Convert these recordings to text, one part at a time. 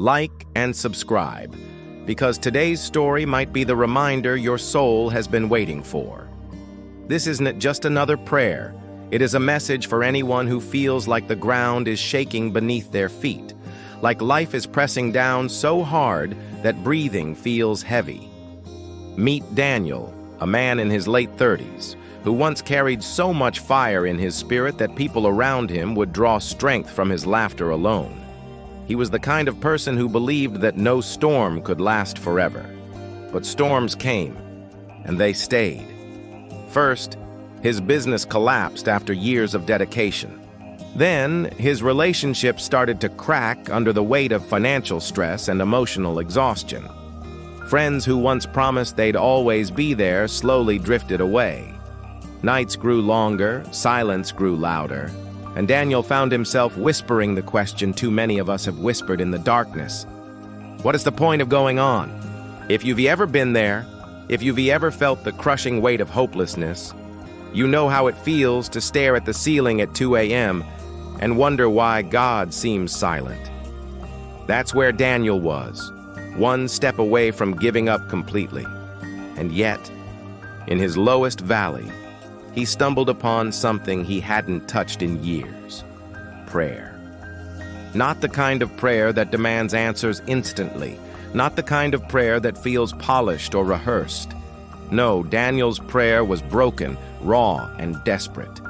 like, and subscribe, because today's story might be the reminder your soul has been waiting for. This isn't just another prayer. It is a message for anyone who feels like the ground is shaking beneath their feet, like life is pressing down so hard that breathing feels heavy. Meet Daniel, a man in his late 30s, who once carried so much fire in his spirit that people around him would draw strength from his laughter alone. He was the kind of person who believed that no storm could last forever. But storms came, and they stayed. First, his business collapsed after years of dedication. Then, his relationship started to crack under the weight of financial stress and emotional exhaustion. Friends who once promised they'd always be there slowly drifted away. Nights grew longer, silence grew louder, and Daniel found himself whispering the question too many of us have whispered in the darkness. What is the point of going on? If you've ever been there, if you've ever felt the crushing weight of hopelessness, you know how it feels to stare at the ceiling at 2 a.m. and wonder why God seems silent. That's where Daniel was, one step away from giving up completely. And yet, in his lowest valley, he stumbled upon something he hadn't touched in years: prayer. Not the kind of prayer that demands answers instantly, not the kind of prayer that feels polished or rehearsed. No, Daniel's prayer was broken, raw, and desperate.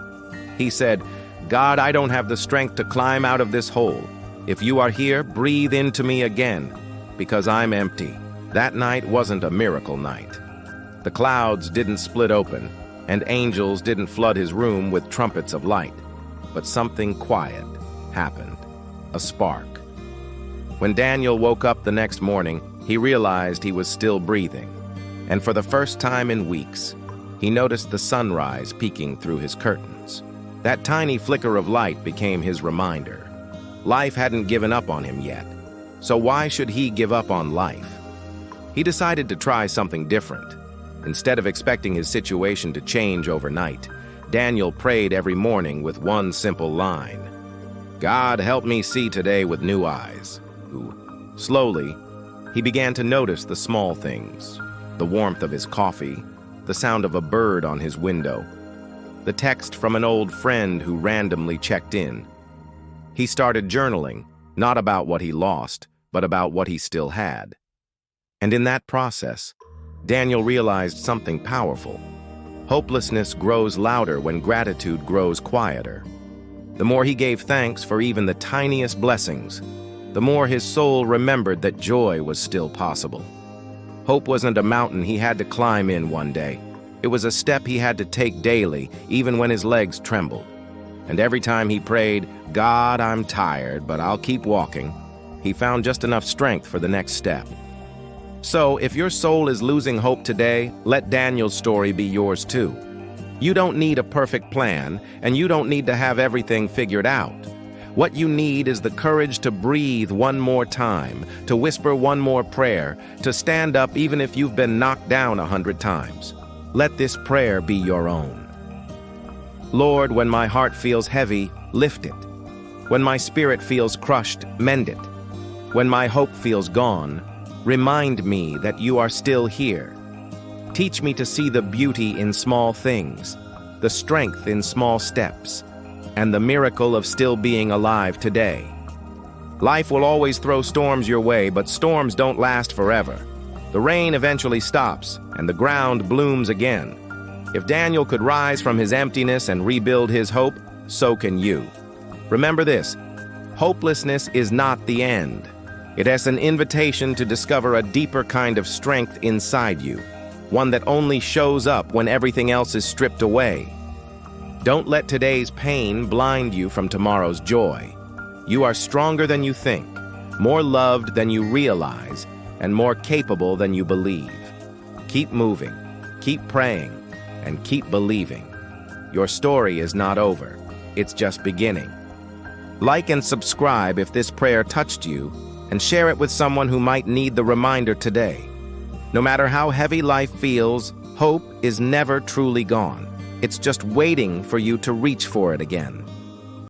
He said, "God, I don't have the strength to climb out of this hole. If you are here, breathe into me again, because I'm empty." That night wasn't a miracle night. The clouds didn't split open, and angels didn't flood his room with trumpets of light. But something quiet happened, a spark. When Daniel woke up the next morning, he realized he was still breathing. And for the first time in weeks, he noticed the sunrise peeking through his curtains. That tiny flicker of light became his reminder. Life hadn't given up on him yet, so why should he give up on life? He decided to try something different. Instead of expecting his situation to change overnight, Daniel prayed every morning with one simple line: "God, help me see today with new eyes." Slowly, he began to notice the small things: the warmth of his coffee, the sound of a bird on his window, the text from an old friend who randomly checked in. He started journaling, not about what he lost, but about what he still had. And in that process, Daniel realized something powerful. Hopelessness grows louder when gratitude grows quieter. The more he gave thanks for even the tiniest blessings, the more his soul remembered that joy was still possible. Hope wasn't a mountain he had to climb in one day. It was a step he had to take daily, even when his legs trembled. And every time he prayed, "God, I'm tired, but I'll keep walking," he found just enough strength for the next step. So, if your soul is losing hope today, let Daniel's story be yours too. You don't need a perfect plan, and you don't need to have everything figured out. What you need is the courage to breathe one more time, to whisper one more prayer, to stand up even if you've been knocked down 100 times. Let this prayer be your own. Lord, when my heart feels heavy, lift it. When my spirit feels crushed, mend it. When my hope feels gone, remind me that you are still here. Teach me to see the beauty in small things, the strength in small steps, and the miracle of still being alive today. Life will always throw storms your way, but storms don't last forever. The rain eventually stops, and the ground blooms again. If Daniel could rise from his emptiness and rebuild his hope, so can you. Remember this: hopelessness is not the end. It is an invitation to discover a deeper kind of strength inside you, one that only shows up when everything else is stripped away. Don't let today's pain blind you from tomorrow's joy. You are stronger than you think, more loved than you realize, and more capable than you believe. Keep moving, keep praying, and keep believing. Your story is not over. It's just beginning. Like and subscribe if this prayer touched you, and share it with someone who might need the reminder today. No matter how heavy life feels, hope is never truly gone. It's just waiting for you to reach for it again.